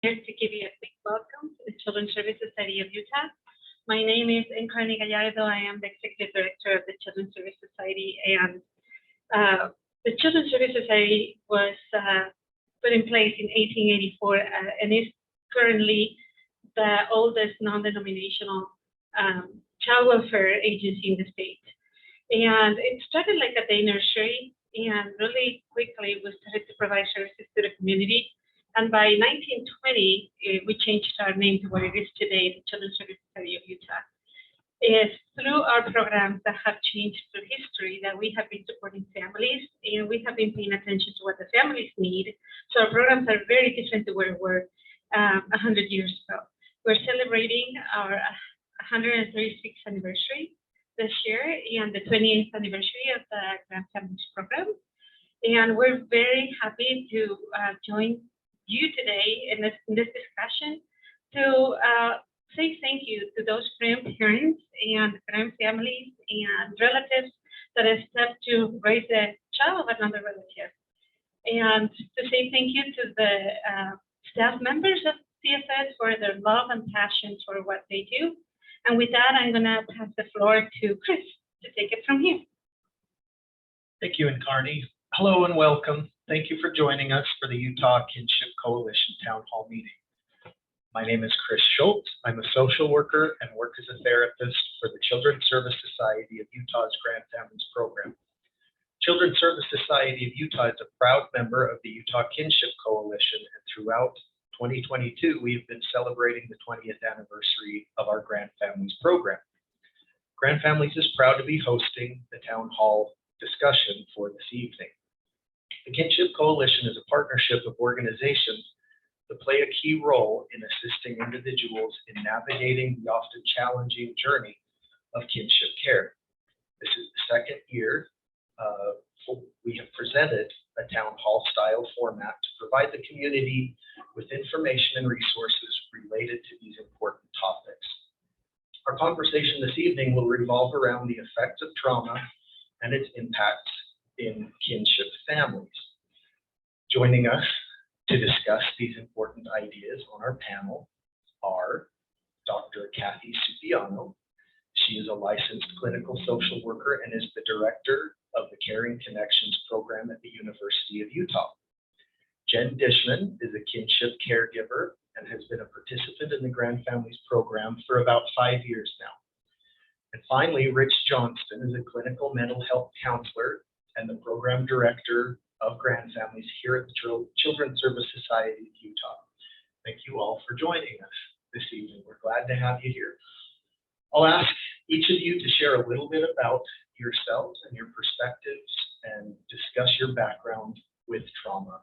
Here to give you a quick welcome to the Children's Service Society of Utah. My name is Encarni Gallardo. I am the Executive Director of the Children's Service Society, and the Children's Service Society was put in place in 1884 and is currently the oldest non-denominational child welfare agency in the state. And it started like a day nursery, and really quickly we started to provide services to the community. And by 1920, we changed our name to what it is today, the Children's Service Society of Utah. It's through our programs that have changed through history that we have been supporting families, and we have been paying attention to what the families need. So our programs are very different to where we were 100 years ago. We're celebrating our 136th anniversary this year and the 28th anniversary of the GRANDfamilies program. And we're very happy to join you today in this discussion to say thank you to those grandparents and grandfamilies and relatives that have stepped to raise the child of another relative, and to say thank you to the staff members of CSS for their love and passion for what they do. And with that, I'm going to pass the floor to Chris to take it from here. Thank you, Encarni. Hello and welcome. Thank you for joining us for the Utah Kinship Coalition Town Hall meeting. My name is Chris Schulze. I'm a social worker and work as a therapist for the Children's Service Society of Utah's GRANDfamilies program. Children's Service Society of Utah is a proud member of the Utah Kinship Coalition, and throughout 2022, we have been celebrating the 20th anniversary of our GRANDfamilies program. GRANDfamilies is proud to be hosting the Town Hall discussion for this evening. The Kinship Coalition is a partnership of organizations that play a key role in assisting individuals in navigating the often challenging journey of kinship care. This is the second year we have presented a town hall style format to provide the community with information and resources related to these important topics. Our conversation this evening will revolve around the effects of trauma and its impacts in kinship families. Joining us to discuss these important ideas on our panel are Dr. Katherine Supiano. She is a licensed clinical social worker and is the director of the Caring Connections program at the University of Utah. Jenn Dishman is a kinship caregiver and has been a participant in the GRANDfamilies program for about 5 years now. And finally, Rich Johnston is a clinical mental health counselor and the program director of GRANDfamilies here at the Children's Service Society of Utah. Thank you all for joining us this evening. We're glad to have you here. I'll ask each of you to share a little bit about yourselves and your perspectives and discuss your background with trauma.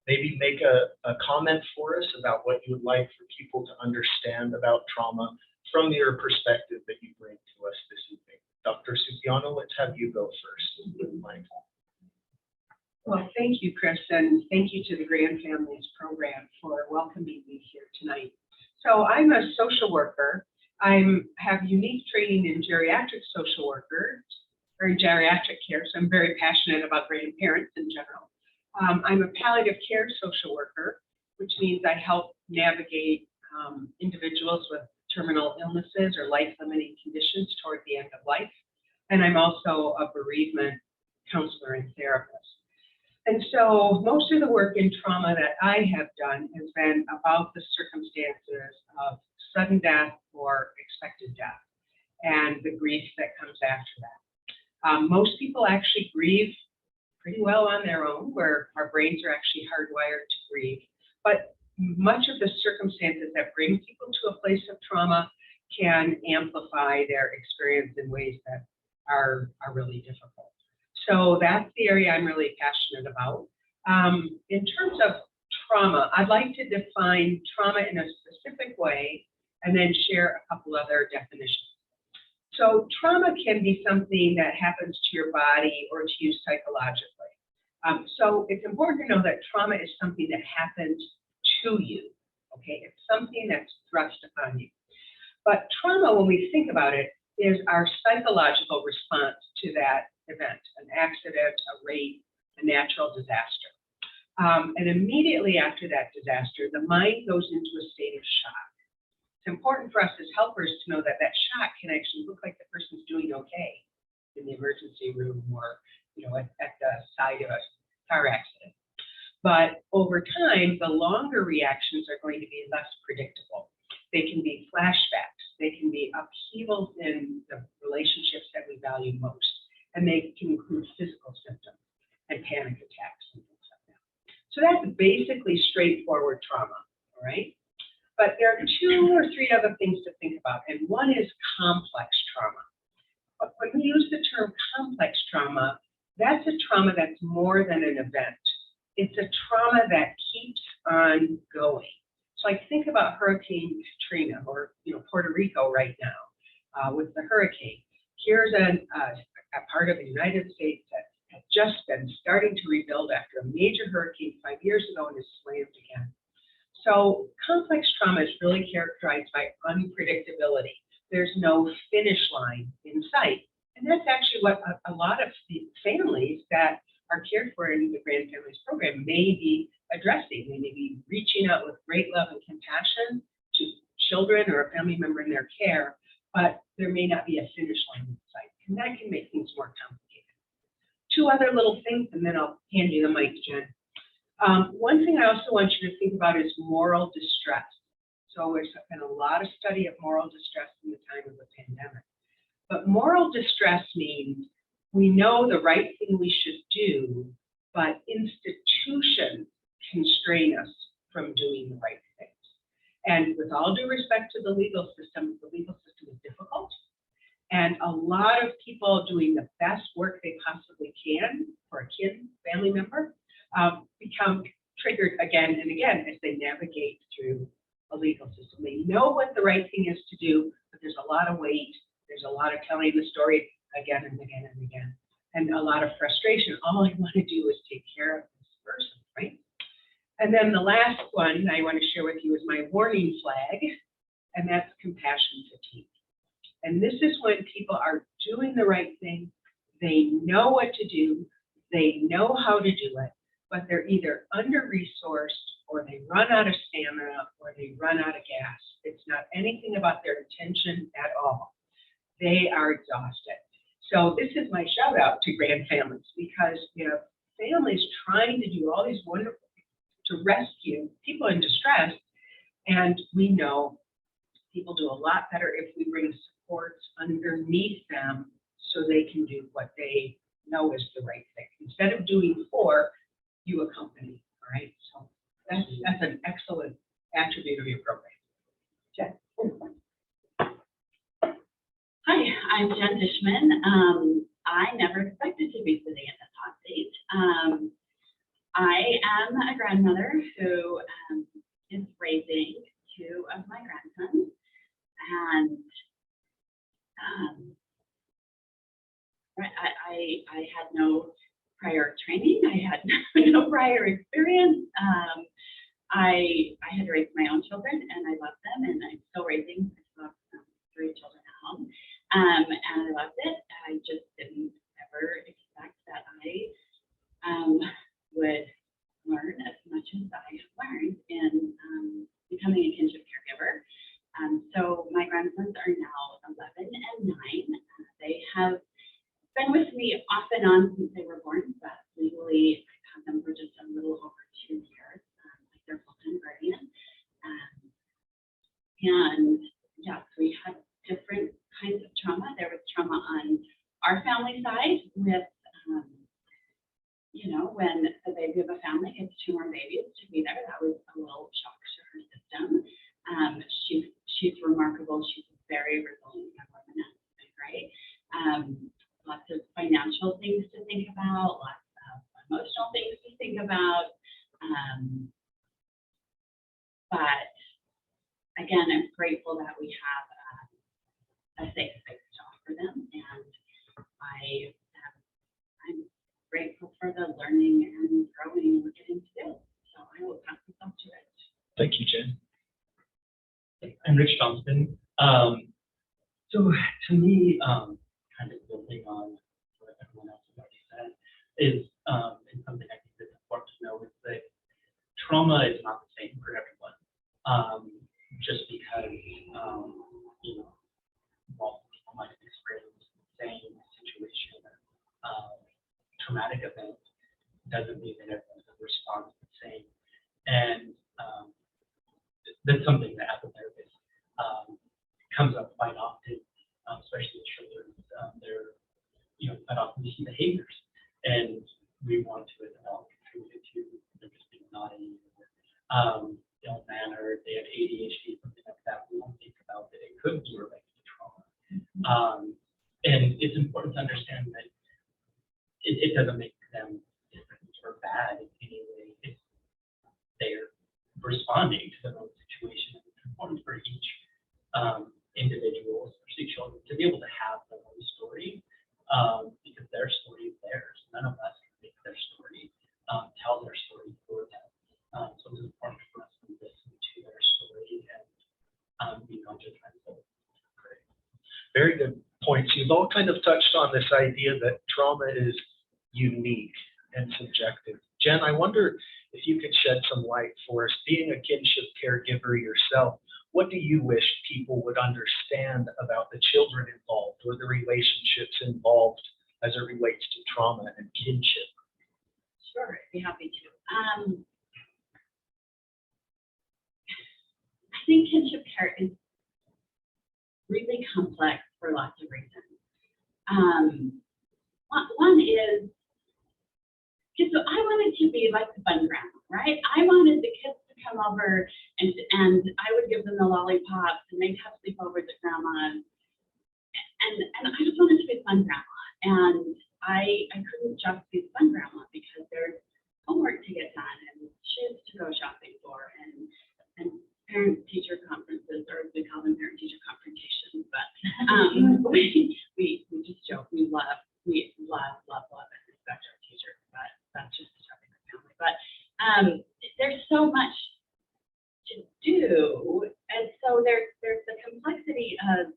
Maybe make a comment for us about what you would like for people to understand about trauma from your perspective that you bring to us this evening. Dr. Supiano, let's have you go first. Well, thank you, Chris, and thank you to the GRANDfamilies program for welcoming me here tonight. So I'm a social worker. I have unique training in geriatric social worker, or in geriatric care, so I'm very passionate about grandparents in general. I'm a palliative care social worker, which means I help navigate individuals with terminal illnesses or life-limiting conditions toward the end of life. And I'm also a bereavement counselor and therapist. And so most of the work in trauma that I have done has been about the circumstances of sudden death or expected death and the grief that comes after that. Most people actually grieve pretty well on their own, where our brains are actually hardwired to grieve. But much of the circumstances that bring people to a place of trauma can amplify their experience in ways that are really difficult. So that's the area I'm really passionate about. In terms of trauma, I'd like to define trauma in a specific way and then share a couple other definitions. So trauma can be something that happens to your body or to you psychologically. So it's important to know that trauma is something that happens to you, okay? It's something that's thrust upon you. But trauma, when we think about it, is our psychological response to that event, an accident, a rape, a natural disaster. And immediately after that disaster, the mind goes into a state of shock. It's important for us as helpers to know that that shock can actually look like the person's doing okay in the emergency room or, at the side of a car accident. But over time, the longer reactions are going to be less predictable. They can be flashbacks. They can be upheavals in the relationships that we value most. And they can include physical symptoms and panic attacks and things like that. So that's basically straightforward trauma, all right? But there are 2 or 3 other things to think about, and one is complex trauma. But when we use the term complex trauma, that's a trauma that's more than an event. It's a trauma that keeps on going. So like think about Hurricane Katrina or Puerto Rico right now with the hurricane. Here's a part of the United States that had just been starting to rebuild after a major hurricane 5 years ago and is slammed again. So complex trauma is really characterized by unpredictability. There's no finish line in sight. And that's actually what a lot of the families that are cared for in the GRANDfamilies program may be addressing. They may be reaching out with great love and compassion to children or a family member in their care, but there may not be a finish line in sight. And that can make things more complicated. 2 other little things, and then I'll hand you the mic, Jen. One thing I also want you to think about is moral distress. So there's been a lot of study of moral distress in the time of the pandemic. But moral distress means we know the right thing we should do, but institutions constrain us from doing the right things. And with all due respect to the legal system is difficult. And a lot of people doing the best work they possibly can for a kid, family member, become triggered again and again as they navigate through a legal system. They know what the right thing is to do, but there's a lot of weight. There's a lot of telling the story again and again and again, and a lot of frustration. All I want to do is take care of this person, right? And then the last one I want to share with you is my warning flag, and that's compassion fatigue. And this is when people are doing the right thing, they know what to do, they know how to do it, but they're either under-resourced or they run out of stamina or they run out of gas. It's not anything about their intention at all. They are exhausted. So this is my shout out to GRANDfamilies, because families trying to do all these wonderful things to rescue people in distress, and we know people do a lot better if we bring supports underneath them so they can do what they know is the right thing. Instead of doing for, you accompany, all right? So that's an excellent attribute of your program. Jen. Hi, I'm Jenn Dishman. I never expected to be sitting in this hot seat. I am a grandmother who is raising 2 of my grandsons, and I had no prior training. I had no prior experience. I had to raise my own children, and I love them, and I'm still raising. I still have 3 children at home, and I loved it. I just didn't ever expect that I would learn as much as I have learned in becoming a kinship caregiver. So my grandsons are now 11 and 9. They have been with me off and on since they were born, but legally I've had them for just a little over 2 years, like their full-time guardian. And yes, we had different kinds of trauma. There was trauma on our family side with, when the baby of a family gets 2 more babies to be there, that was a little shock to her system. She's remarkable. She's a very resilient young woman. That's been great. Lots of financial things to think about, lots of emotional things to think about. But again, I'm grateful that we have a safe space to offer them, and I'm grateful for the learning and growing we're getting to do. So I will pass this on to Rich. Thank you, Jen. I'm Rich Johnston. So to me, kind of building on what everyone else has already said, is in some trauma is not the same for everyone. Just because, multiple people might experience the same situation, traumatic event, doesn't mean that everyone's response is the same. And that's something that as a therapist comes up quite often, especially with children. They're, quite often we see behaviors, and we want to, as adults, contribute to them just being naughty, ill-mannered, they have ADHD, something like that. We won't think about that it could be related to trauma. And it's important to understand that it doesn't make them different or bad in any way. It's they're responding to their own situation. It's important for each individual, especially children, to be able to have their own story, because their story is theirs. None of us can make their story, tell their story for them. So it's important for us to listen to their story and be non-judgmental. Great. Very good points. You've all kind of touched on this idea that trauma is unique and subjective. Jen, I wonder if you could shed some light for us. Being a kinship caregiver yourself, what do you wish people would understand about the children involved or the relationships involved as it relates to trauma and kinship? Sure, I'd be happy to. I think kinship care is really complex for lots of reasons. One is, so I wanted to be like the fun grandma, right? I wanted the kids to come over and I would give them the lollipops and they'd have sleepovers at grandma's. And I just wanted to be a fun grandma. And I couldn't just be the fun grandma because there's homework to get done and shoes to go shopping for and parent-teacher conferences, or we call them parent-teacher confrontations, but we just joke. We love and respect our teachers, but that's just the topic of family. But there's so much to do, and so there's the complexity of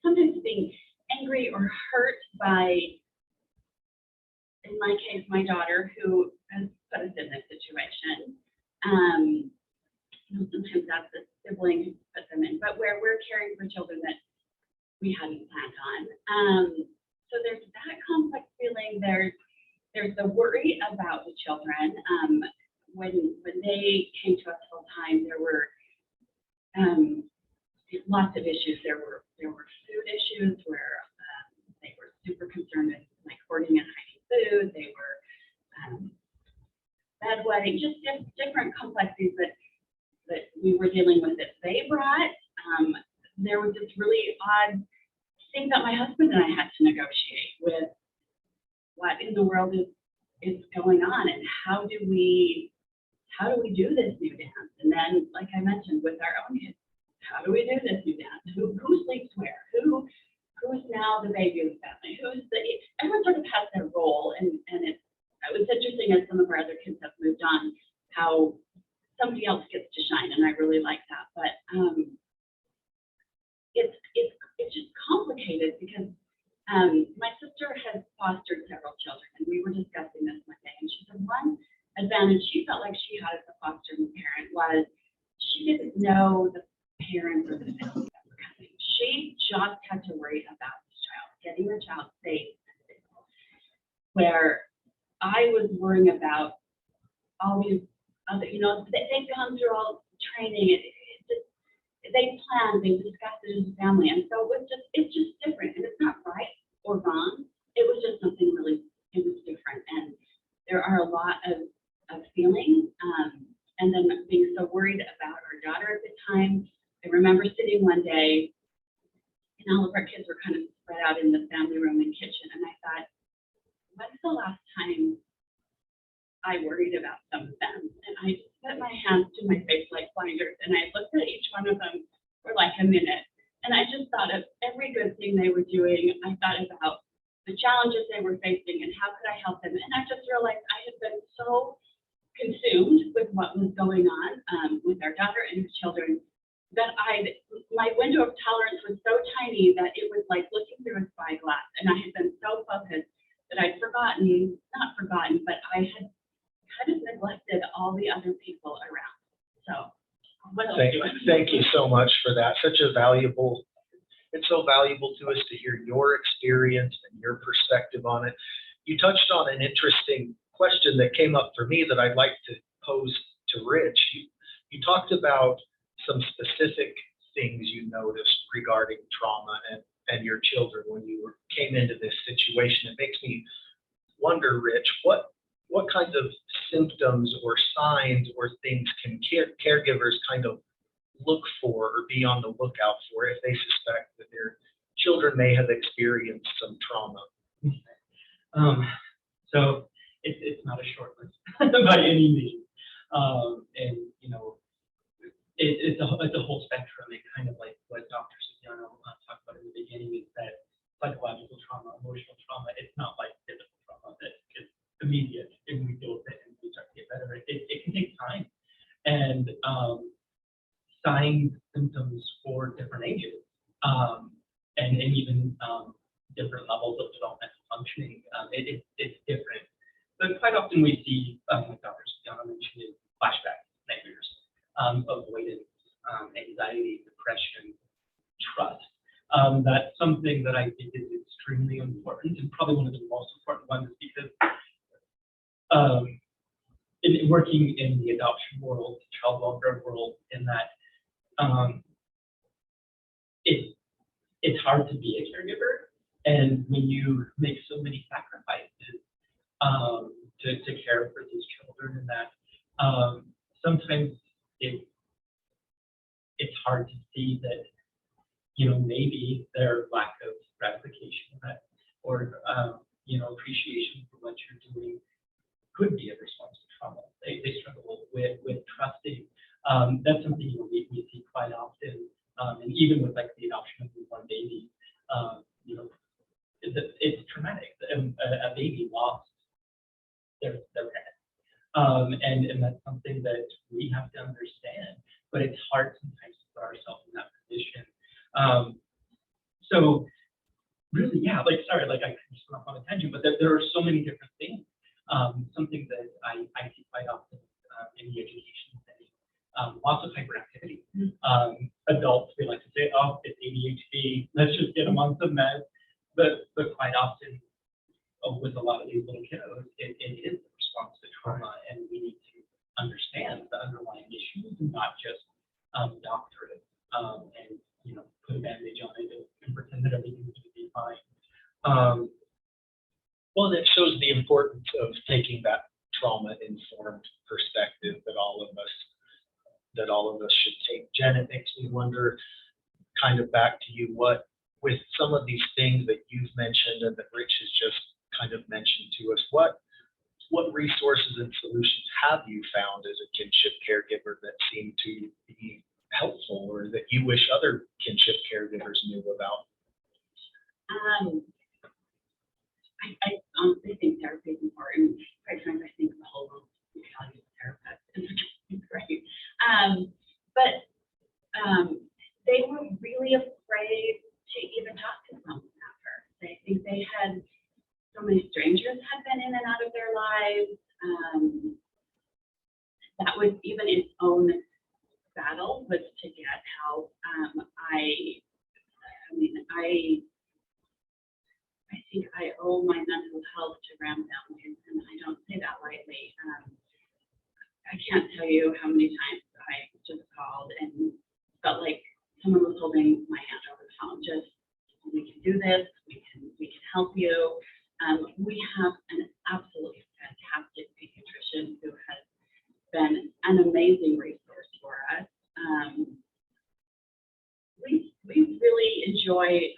sometimes being angry or hurt by, in my case, my daughter, who has put us in this situation. Sometimes that's the sibling who put them in, but where we're caring for children that we hadn't planned on. So there's that complex feeling. There's the worry about the children. When they came to us full time, there were lots of issues. There were food issues where they were super concerned with like hoarding and hiding food. They were bedwetting, just different complexities that we were dealing with that they brought. There was this really odd thing that my husband and I had to negotiate with. What in the world is going on, and how do we do this new dance? And then, like I mentioned, with our own kids, how do we do this new dance? Who sleeps where? Who's now the baby of the family? Everyone sort of has their role, and it was interesting as some of our other kids have moved on, how somebody else gets to shine, and I really like that. But it's just complicated because my sister has fostered several children, and we were discussing this one day, and she said one advantage she felt like she had as a fostering parent was she didn't know the parents or the family that were coming. She just had to worry about this child, getting the child safe and stable. Where I was worrying about all these other, they've gone through all training. They planned, they discussed it as a family, and so it's just different, and it's not right or wrong. It was just something really, it was different, and there are a lot of feelings, and then being so worried about our daughter at the time. I remember sitting one day, and all of our kids were kind of spread out in the family room and kitchen, and I thought, when's the last time I worried about some of them? And I just put my hands to my face like blinders, and I looked at each one of them for like a minute, and I just thought of every good thing they were doing. I thought about the challenges they were facing and how could I help them, and I just realized I had been so consumed with what was going on with our daughter and her children that my window of tolerance was so tiny that it was like looking through a spyglass, and I had been so focused that I'd not forgotten, but I had kind of neglected all the other people around. So what else Thank, do I? thank you so much for that. Such a valuable, it's so valuable to us to hear your experience and your perspective on it. You touched on an interesting question that came up for me that I'd like to pose to Rich. You talked about some specific things you noticed regarding trauma and your children when you came into this situation. It makes me wonder, Rich, what kinds of symptoms or signs or things can caregivers kind of look for or be on the lookout for if they suspect that their children may have experienced some trauma? So it's not a short list by any means. And, you know, it's a whole spectrum. It kind of like what Dr. Supiano talked about in the beginning is that psychological trauma, emotional trauma, it's not like physical trauma that is immediate and we deal with it and we start to get better. It can take time. And signs, symptoms for different ages and even different levels of developmental functioning, it's different. But quite often we see, like Dr. Supiano mentioned, flashbacks, nightmares, avoidance, anxiety, depression, trust. That's something that I think is extremely important and probably one of the most important ones because in working in the adoption world, child welfare world, in that it's hard to be a caregiver, and when you make so many sacrifices to care for these children, and that sometimes it's hard to see that, you know, maybe their lack of gratification or you know, appreciation for what you're doing could be a response to trauma. They struggle with trusting. That's something, you know, we see quite often, and even with like the adoption of newborn babies, you know, it's traumatic. A baby lost their parent, and that's something that we have to understand. But it's hard sometimes to put ourselves in that position. So really, yeah, like, sorry, like I just went off on a tangent, but there are so many different things. Something that I see quite often in the education setting, lots of hyperactivity. Adults, we like to say, oh, it's ADHD, let's just get them on some meds. But quite often, with a lot of these little kiddos, it is a response to trauma, and we need to understand the underlying issues and not just doctor it and, you know, put a bandage on it and pretend that everything's going to be fine. Well, that shows the importance of taking that trauma-informed perspective that all of us should take. Jen, it makes me wonder, kind of back to you, what with some of these things that you've mentioned and that Rich has just kind of mentioned to us, what resources and solutions have you found as a kinship caregiver that seem to be helpful or that you wish other kinship caregivers knew about? I honestly think therapy is important. Quite frankly, I think the whole mentality of a therapist is great. But they were really afraid to even talk to someone after. I think they had so many strangers had been in and out of their lives. That was even its own battle, was to get help. I think I owe my mental health to GRANDfamilies, and I don't say that lightly. I can't tell you how many times I just called and felt like someone was holding my hand over the phone. Just, we can do this. We can help you. We have an absolutely fantastic pediatrician who has been an amazing resource for us. We really enjoy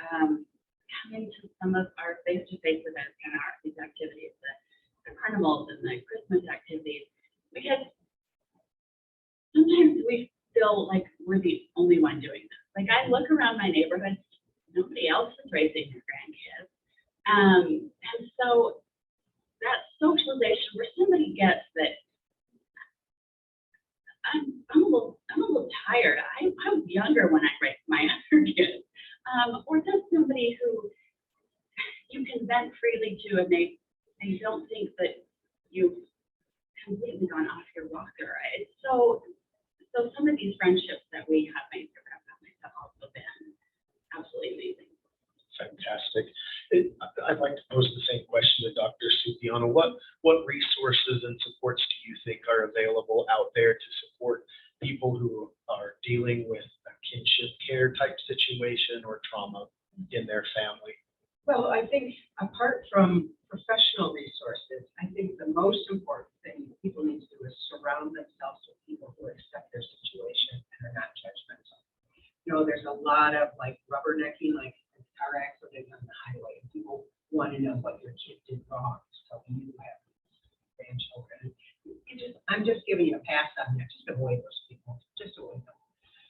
coming to some of our face-to-face events and these activities, the carnivals and the Christmas activities, because sometimes we feel like we're the only one doing this. Like, I look around my neighborhood, nobody else is raising their grandkids. And so that socialization where somebody gets that I'm a little tired. I was younger when I raised my other kids. Or just somebody who you can vent freely to, and they don't think that you've completely gone off your rocker. It's so some of these friendships that we have made through GRANDfamilies have also been absolutely amazing. Fantastic. I'd like to pose the same question to Dr. Supiano. What resources and supports do you think are available out there to support people who are dealing with a kinship care type situation or trauma in their family? Well, I think apart from professional resources, I think the most important thing people need to do is surround themselves with people who accept their situation and are not judgmental. You know, there's a lot of like rubbernecking, like car accident on the highway. People want to know what your kid did wrong, so you have grandchildren. I'm just giving you a pass on that. Just avoid those people. Just avoid them.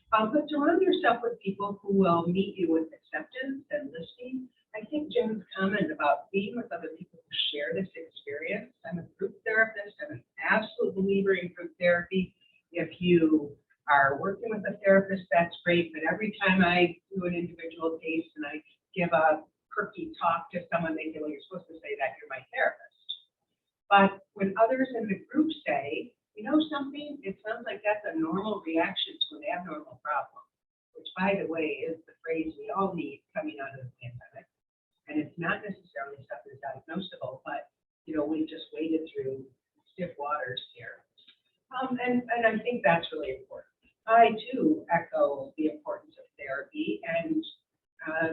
But surround yourself with people who will meet you with acceptance and listening. I think Jenn's comment about being with other people who share this experience. I'm a group therapist. I'm an absolute believer in group therapy. If you are working with a therapist, that's great. But every time I do an individual case and I give a perky talk to someone, they say, well, you're supposed to say that, you're my therapist. But when others in the group say, you know something, it sounds like that's a normal reaction to an abnormal problem, which, by the way, is the phrase we all need coming out of the pandemic. And it's not necessarily stuff that's diagnosable, but, you know, we just waded through stiff waters here. And I think that's really important. I, too, echo the importance of therapy. And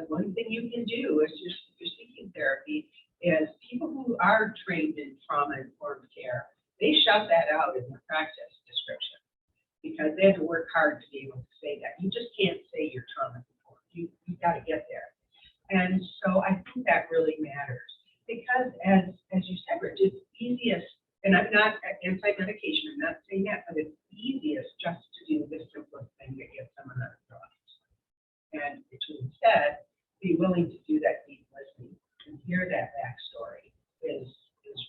one thing you can do is if you're seeking therapy is people who are trained in trauma-informed care, they shout that out in their practice description because they had to work hard to be able to say that. You just can't say you're trauma-informed. You've got to get there. And so I think that really matters because, as you said, Rich, it's easiest, and I'm not anti-medication, I'm not saying that, but it's easiest just to do the simplest thing to get someone out of drugs. And to instead be willing to do that deep listening and hear that backstory is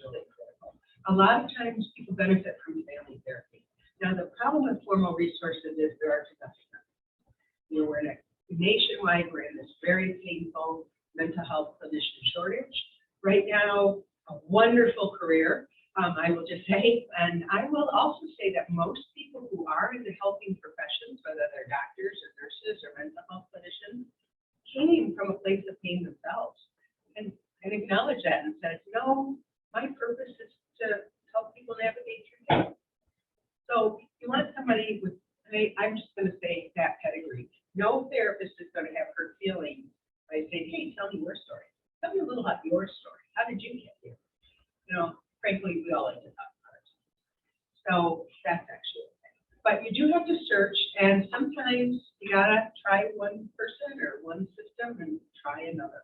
really critical. A lot of times people benefit from family therapy. Now, the problem with formal resources is there are too much of them. You know, we're nationwide, we're in this very painful mental health clinician shortage. Right now, a wonderful career, I will just say, and I will also say that most people who are in the helping professions, whether they're doctors or nurses or mental health clinicians, came from a place of pain themselves and acknowledge that and said, no, my purpose is to help people navigate through that. So you want somebody with, I'm just going to say that pedigree. No therapist is going to have hurt feelings by saying, hey, tell me your story. Tell me a little about your story. How did you get here? You know, frankly, we all like to talk about it. So that's actually okay. But you do have to search, and sometimes you gotta try one person or one system and try another.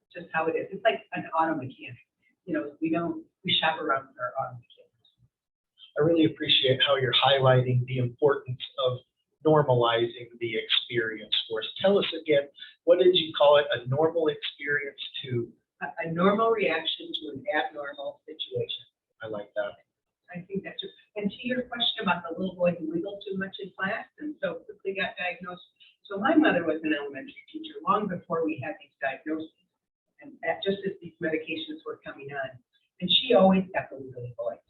Just how it is. It's like an auto mechanic. You know, we shop around with our auto mechanics. I really appreciate how you're highlighting the importance of normalizing the experience for us. Tell us again, what did you call it? A normal experience to? A normal reaction to an abnormal situation. I like that. I think that's true. And to your question about the little boy who wiggled too much in class and so quickly got diagnosed. So my mother was an elementary teacher long before we had these diagnoses, and just as these medications were coming on. And she always got the wiggly boys.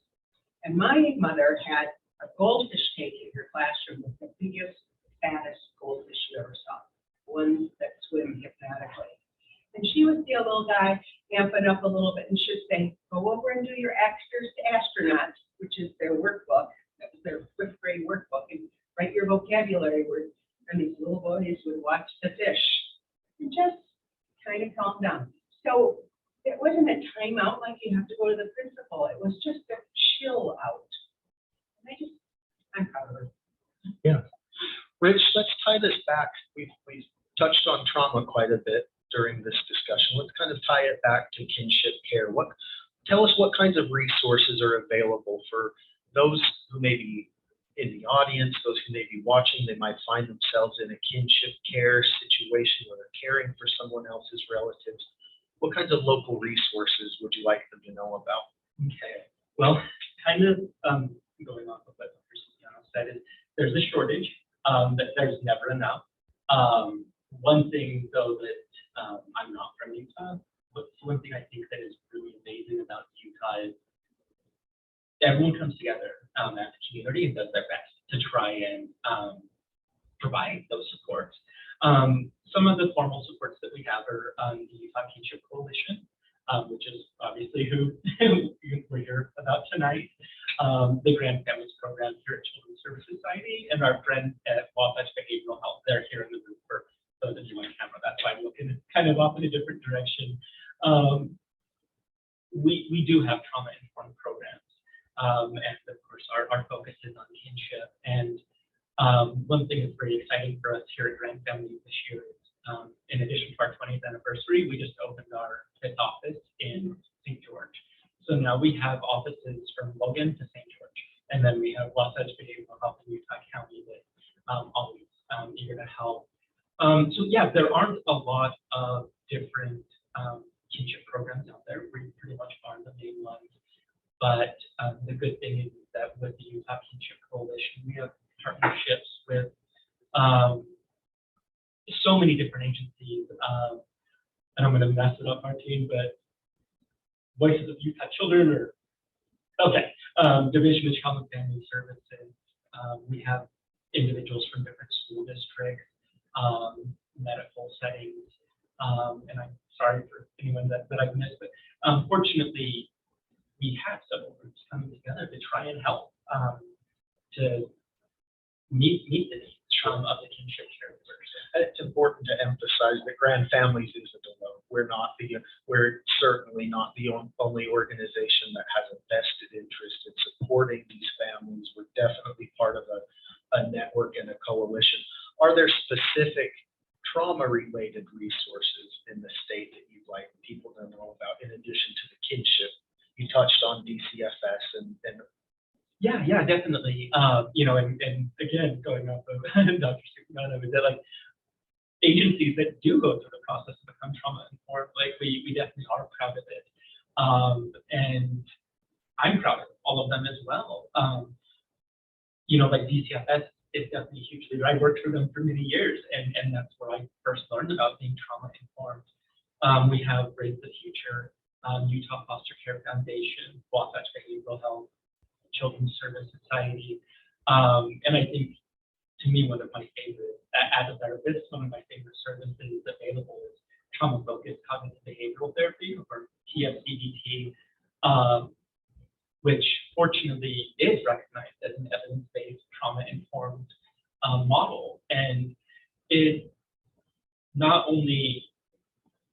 And my mother had a goldfish tank in her classroom with the biggest, fattest goldfish you ever saw, ones that swim hypnotically. And she would see a little guy amping up a little bit and she'd say, go over and do your Actors to Astronauts, which is their workbook. That was their 5th grade workbook, and write your vocabulary words. And these little boys would watch the fish and just kind of calm down. So it wasn't a timeout like you have to go to the principal. It was just a chill out. And I'm proud of her. Yeah. Rich, let's tie this back. We've touched on trauma quite a bit during this discussion. Let's kind of tie it back to kinship care. Tell us what kinds of resources are available for those who may be in the audience, those who may be watching. They might find themselves in a kinship care situation where they're caring for someone else's relatives. What kinds of local resources would you like them to know about? Okay. Well, kind of going off of what Dr. Supiano said, is there's a shortage, that there's never enough. One thing, though, that I'm not from Utah, but one thing I think that is really amazing about Utah is everyone comes together as a community and does their best to try and provide those supports. Some of the formal supports that we have are the Utah Kinship Coalition, which is obviously who we're here about tonight, the GRANDfamilies program here at Children's Service Society, and our friends at Wasatch Behavioral Health. They're here in the room for those of you on camera. That's why I'm looking kind of off in a different direction. We do have trauma-informed programs, and of course our focus is on kinship. And one thing that's very exciting for us here at GRANDfamilies this year is, in addition to our 20th anniversary, we just opened our 5th office in St. George. So now we have offices from Logan to St. George, and then we have Wasatch Behavioral Health in Utah County that always eager to help. So yeah, there aren't a lot of different kinship programs out there. We pretty much are the main ones. But the good thing is that with the Utah Kinship Coalition, we have partnerships with so many different agencies. And I'm going to mess it up, Martine, but Voices of Utah Children, or Division of Child and Family Services. We have individuals from different school districts, medical settings, and I'm sorry for anyone that I've missed, but fortunately, we have several groups coming together to try and help to meet the needs of the kinship caregivers. It's important to emphasize that GRANDfamilies isn't alone. We're certainly not the only organization that has a vested interest in supporting these families. We're definitely part of a network and a coalition. Are there specific trauma-related resources in the state that you'd like people to know about, in addition to the kinship? You touched on DCFS and Yeah, definitely. You know, and again, going off of Dr. Supiano, is that like agencies that do go through the process to become trauma informed, like we definitely are proud of it. And I'm proud of all of them as well. You know, like DCFS is definitely huge leader. I worked for them for many years, and that's where I first learned about being trauma informed. We have Raise the Future, Utah Foster Care Foundation, Wasatch Behavioral Health, Children's Service Society, and I think, to me, one of my favorite, as a therapist, one of my favorite services available is trauma-focused cognitive behavioral therapy, or TFCBT, which fortunately is recognized as an evidence-based trauma-informed model, and it not only,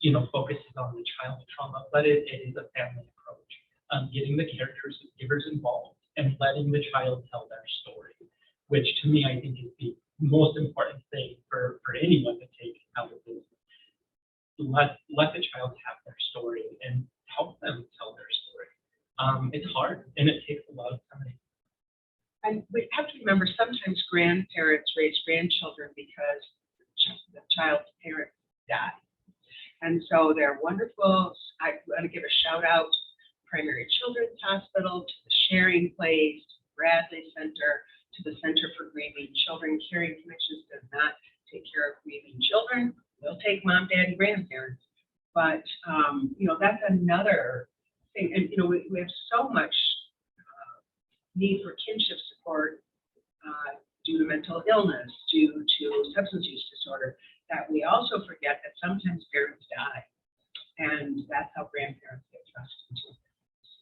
you know, focuses on the child's trauma, but it is a family approach, getting the caregivers involved and letting the child tell their story, which to me I think is the most important thing for anyone to take out of this. Let the child have their story and help them tell their story. It's hard and it takes a lot of time. And we have to remember, sometimes grandparents raise grandchildren because the child's parents die. And so they're wonderful. I want to give a shout out to Primary Children's Hospital, to the Sharing Place, to the Bradley Center, to the Center for Grieving Children. Caring Connections does not take care of grieving children. We'll take mom, dad, and grandparents. But, you know, that's another thing. And, you know, we have so much need for kinship support due to mental illness, due to substance use disorder, that we also forget that sometimes parents die. And that's how grandparents get thrust into the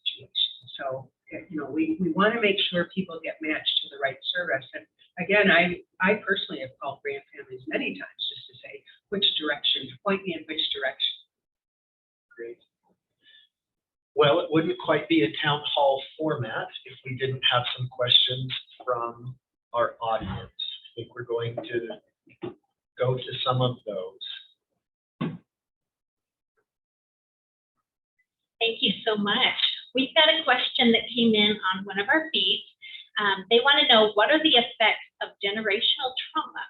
situation. So, you know, we want to make sure people get matched to the right service. And again, I personally have called GRANDfamilies many times just to say, which direction, point me in which direction. Great. Well, it wouldn't quite be a town hall format if we didn't have some questions from our audience. I think we're going to go to some of those. Thank you so much. We've got a question that came in on one of our feeds. They want to know, what are the effects of generational trauma,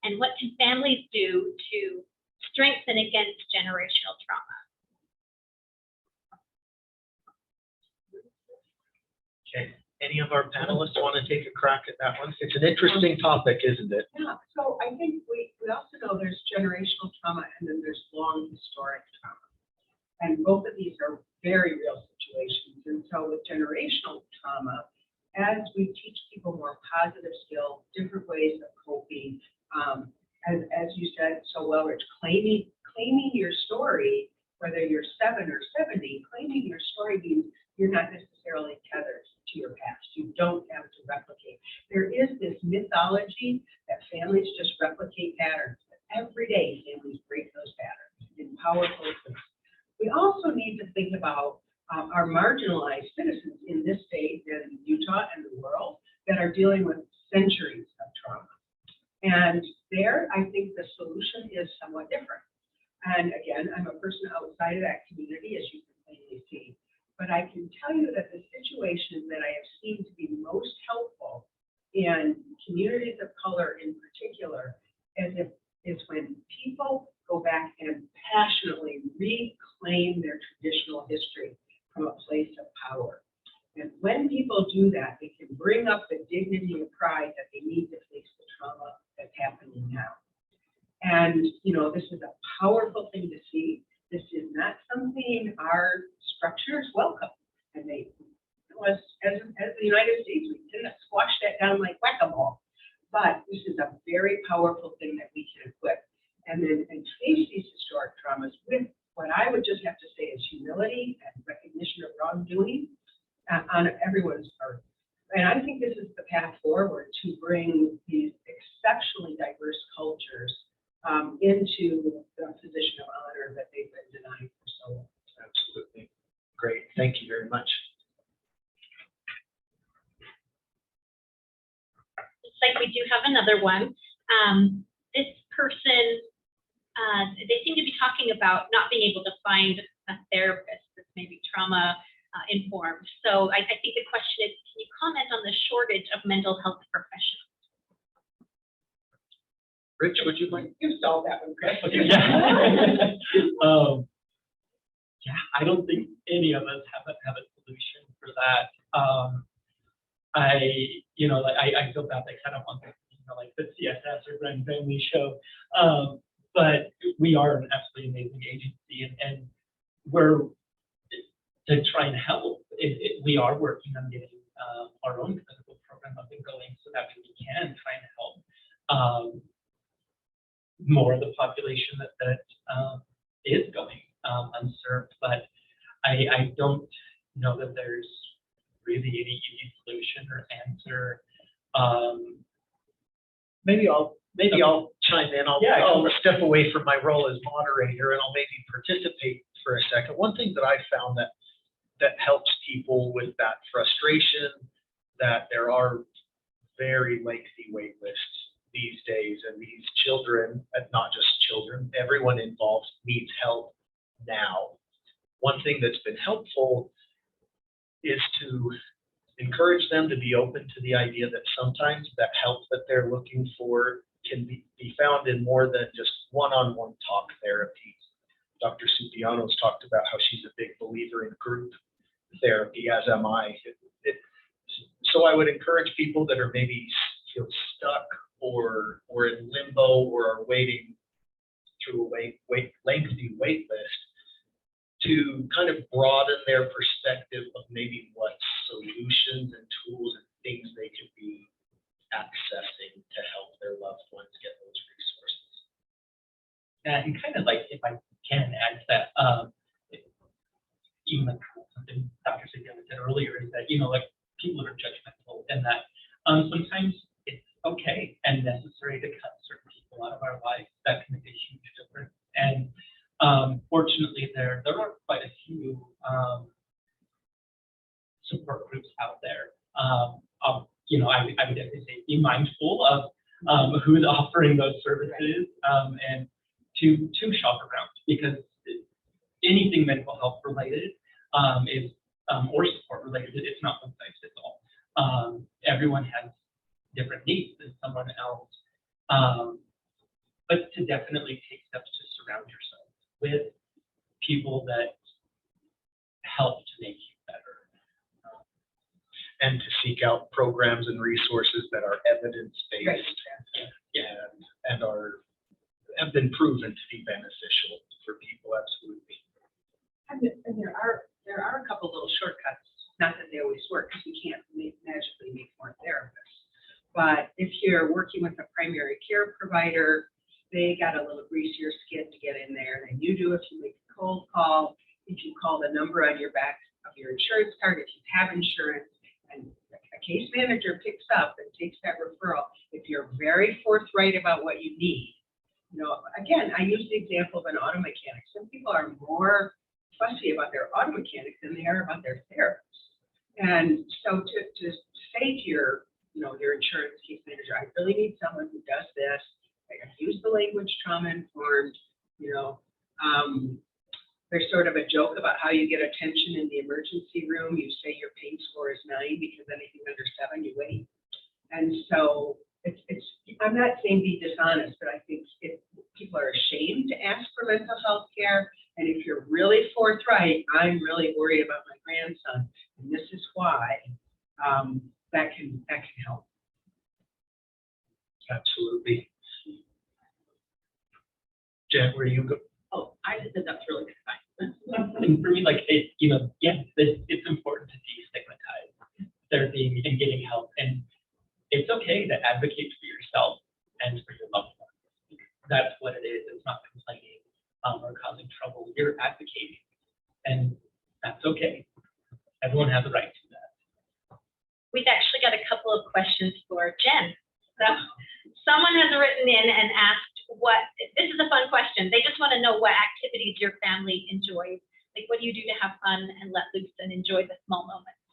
and what can families do to strengthen against generational trauma? Okay, any of our panelists want to take a crack at that one? It's an interesting topic, isn't it? Yeah, so I think we also know there's generational trauma and then there's long historic trauma. And both of these are very real situations. situations. And so with generational trauma, as we teach people more positive skills, different ways of coping, as you said so well, Rich, claiming your story, whether you're 7 or 70, claiming your story means you're not necessarily tethered to your past. You don't have to replicate. There is this mythology that families just replicate patterns. But every day, families break those patterns in powerful ways. We also need to think about our marginalized citizens in this state and Utah and the world that are dealing with centuries of trauma. And there, I think the solution is somewhat different. And again, I'm a person outside of that community, as you can plainly see. But I can tell you that the situation that I have seen to be most helpful in communities of color in particular is when people go back and passionately reclaim their traditional history from a place of power. And when people do that, they can bring up the dignity and pride that they need to face the trauma that's happening now. And, you know, this is a powerful thing to see. This is not something our structures welcome. And they, as the United States, we tend to squash that down like whack-a-mole. But this is a very powerful thing that we can equip. And then and face these historic traumas with what I would just have to say is humility and recognition of wrongdoing on everyone's part. And I think this is the path forward to bring these exceptionally diverse cultures into the position of honor that they've been denied for so long. Absolutely. Great. Thank you very much. Looks like we do have another one. This person, they seem to be talking about not being able to find a therapist that's maybe trauma informed. So I think the question is, can you comment on the shortage of mental health professionals? Rich, would you like? You solved that one, Chris. Okay, yeah. Yeah, I don't think any of us have a solution for that. I feel bad I kind of want to, like the CSS or GRANDfamilies show, but we are an absolutely amazing agency, and we're to try and help. We are working on getting our own clinical program up and going so that we can try and help more of the population that is going unserved. But I don't know that there's really any easy solution or answer. Maybe I'll chime in. I'll step away from my role as moderator, and I'll maybe participate for a second. One thing that I found that helps people with that frustration, that there are very lengthy wait lists these days, and these children, not just children, everyone involved needs help now. One thing that's been helpful is to encourage them to be open to the idea that sometimes that help that they're looking for can be found in more than just one-on-one talk therapy. Dr. Supiano's talked about how she's a big believer in group therapy, as am I. So I would encourage people that are maybe feel stuck or in limbo or are waiting through a lengthy wait list to kind of broaden their perspective of maybe what solutions and tools and things they could be accessing to help their loved ones get those resources. And kind of like, if I can add to that, even like something Dr. Supiano said earlier, is that, like people are judgmental, and that sometimes it's okay and necessary to cut certain people out of our life. That can make a huge difference. And fortunately, there are quite a few support groups out there. I would definitely say be mindful of who's offering those services, and to shop around, because anything mental health related is or support related, it's not one size fits all. Everyone has different needs than someone else, but to definitely take steps to surround yourself with people that help to make you better. And to seek out programs and resources that are evidence-based, Right. and have been proven to be beneficial for people. Absolutely. And there are a couple couple little shortcuts. Not that they always work, because we can't magically make more therapists. But if you're working with a primary care provider, they got a little greasier skin to get in there than you do if you make a cold call, if you call the number on your back of your insurance card, if you have insurance, and a case manager picks up and takes that referral. If you're very forthright about what you need, you know, again, I use the example of an auto mechanic. Some people are more fussy about their auto mechanic than they are about their therapist. And so to say to your, you know, your insurance case manager, I really need someone who does this. I use the language trauma informed, you know. There's sort of a joke about how you get attention in the emergency room. You say your pain score is 9 because anything under 7, you wait. And so I'm not saying be dishonest, but I think if people are ashamed to ask for mental health care, and if you're really forthright, I'm really worried about my grandson, and this is why, that can help. Absolutely. Jen, where you go? Oh, I just said that's really good advice. And for me, like, it's important to destigmatize therapy and getting help. And it's okay to advocate for yourself and for your loved ones. That's what it is. It's not complaining or causing trouble. You're advocating, and that's okay. Everyone has a right to that. We've actually got a couple of questions for Jen. So someone has written in and asked this is a fun question. They just want to know what activities your family enjoys. Like, what do you do to have fun and let loose and enjoy the small moments?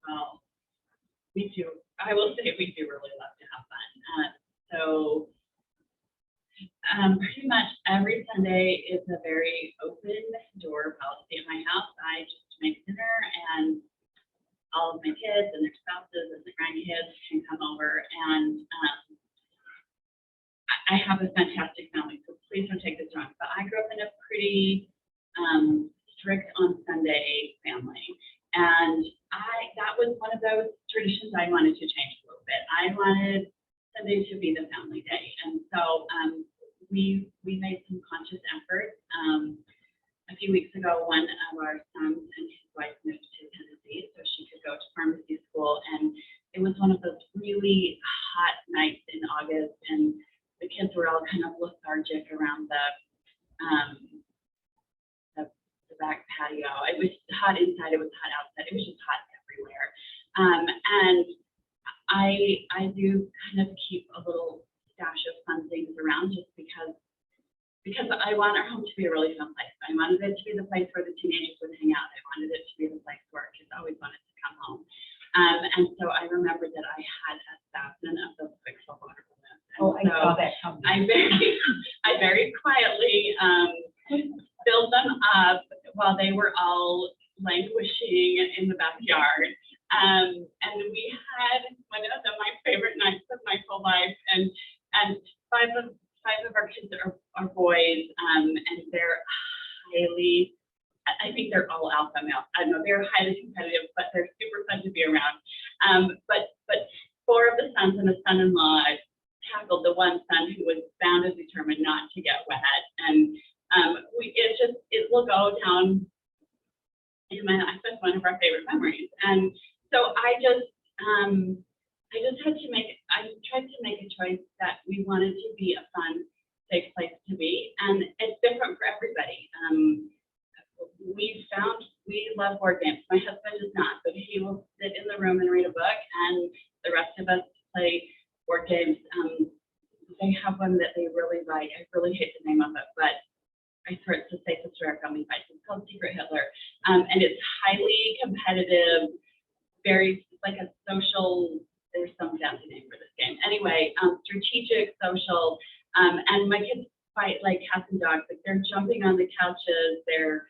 Well, we do. I will say we do really love to have fun. Pretty much every Sunday is a very open door policy at my house. I just make dinner, and all of my kids and their spouses and the grandkids can come over. And I have a fantastic family, so please don't take this wrong. But I grew up in a pretty strict on Sunday family. And that was one of those traditions I wanted to change a little bit. I wanted Sunday to be the family day. And so we made some conscious efforts. A few weeks ago, one of our sons and his wife moved to Tennessee so she could go to pharmacy school. And it was one of those really hot nights in August, and the kids were all kind of lethargic around the back patio. It was hot inside, it was hot outside, it was just hot everywhere. And I do kind of keep a little stash of fun things around just because I want our home to be a really fun place. I wanted it to be the place where the teenagers would hang out. I wanted it to be the place where kids always wanted to come home. And so I remembered that I had 1,000 of those pixel water balloons. Oh, I saw that coming. I very quietly filled them up while they were all languishing in the backyard. And we had one of my favorite nights of my whole life. And five of our kids are boys, and they're highly, I think they're all alpha males. I don't know, they're highly competitive, but they're super fun to be around. But 4 of the sons and a son-in-law tackled the one son who was bound and determined not to get wet. And it will go down in my life as one of our favorite memories. And so I tried to make a choice that we wanted to be a fun, safe place to be, and it's different for everybody. We love board games. My husband does not, but he will sit in the room and read a book, and the rest of us play board games. They have one that they really like. I really hate the name of it, but I swear it's the safest rare gummy fight. It's called Secret Hitler, and it's highly competitive, very like a social. There's some fancy name for this game. Anyway, strategic, social, and my kids fight like cats and dogs. Like they're jumping on the couches, they're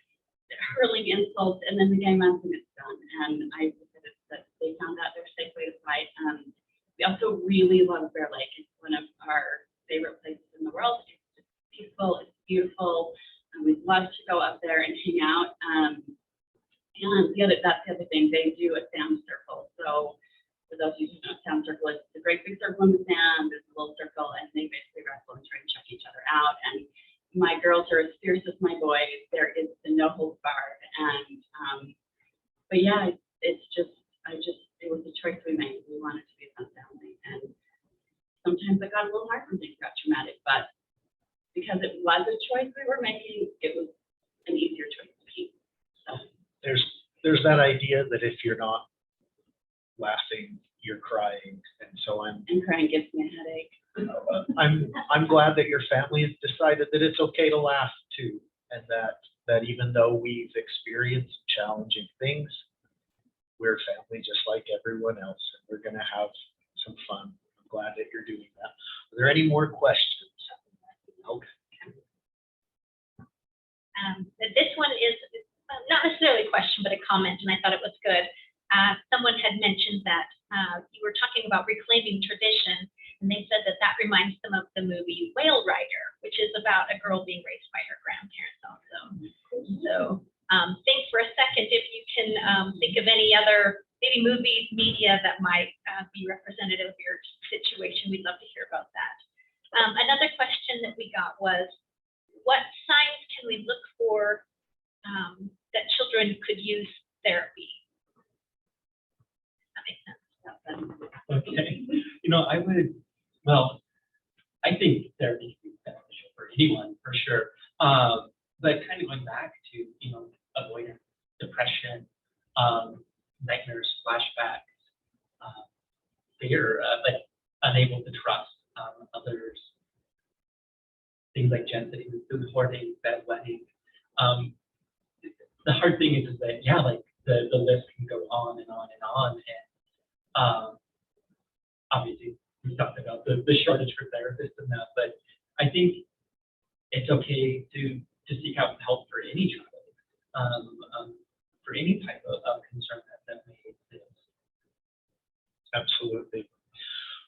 hurling insults, and then the game ends and it's done. And I decided that they found out their safe way to fight. We also really love Bear Lake. It's one of our favorite places in the world. It's just peaceful, it's beautiful, and we'd love to go up there and hang out. And that's the other thing, they do a sound circle. So for those of you who know, sound circle is a great big circle in the sand. There's a little circle, and they basically wrestle and try and check each other out. And my girls are as fierce as my boys. There is the no holds barred, and but yeah, it's just it was a choice we made. We wanted to be a fun family, and sometimes it got a little hard when things got traumatic, but because it was a choice we were making, it was an easier choice to keep. So There's that idea that if you're not laughing, you're crying, and so and crying gives me a headache. I'm glad that your family has decided that it's okay to laugh too, and that even though we've experienced challenging things, we're a family just like everyone else, and we're going to have some fun. I'm glad that you're doing that. Are there any more questions? Okay. This one is not necessarily a question, but a comment, and I thought it was good. Someone had mentioned that you were talking about reclaiming tradition, and they said that that reminds them of the movie Whale Rider, which is about a girl being raised by her grandparents also. So think for a second if you can think of any other maybe movies, media that might be representative of your situation. We'd love to hear about that. Another question that we got was, what signs can we look for that children could use therapy? That makes sense. Okay. I think therapy can be beneficial for anyone, for sure. But kind of going back to, avoidance, depression, nightmares, flashbacks, fear, like unable to trust others, things like Jenn said, food hoarding, bedwetting. The hard thing is that, yeah, like the list can go on and on and on. And obviously, we talked about the shortage for therapists and that, but I think it's okay to seek out help for any child, for any type of concern that may exist. Absolutely.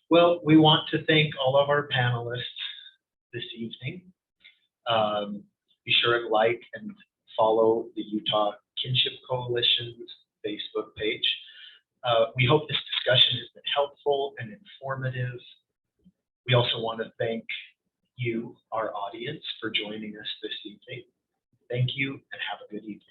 Well, we want to thank all of our panelists this evening. Be sure and like and follow the Utah Kinship Coalition's Facebook page. We hope this discussion has been helpful and informative. We also want to thank you, our audience, for joining us this evening. Thank you and have a good evening.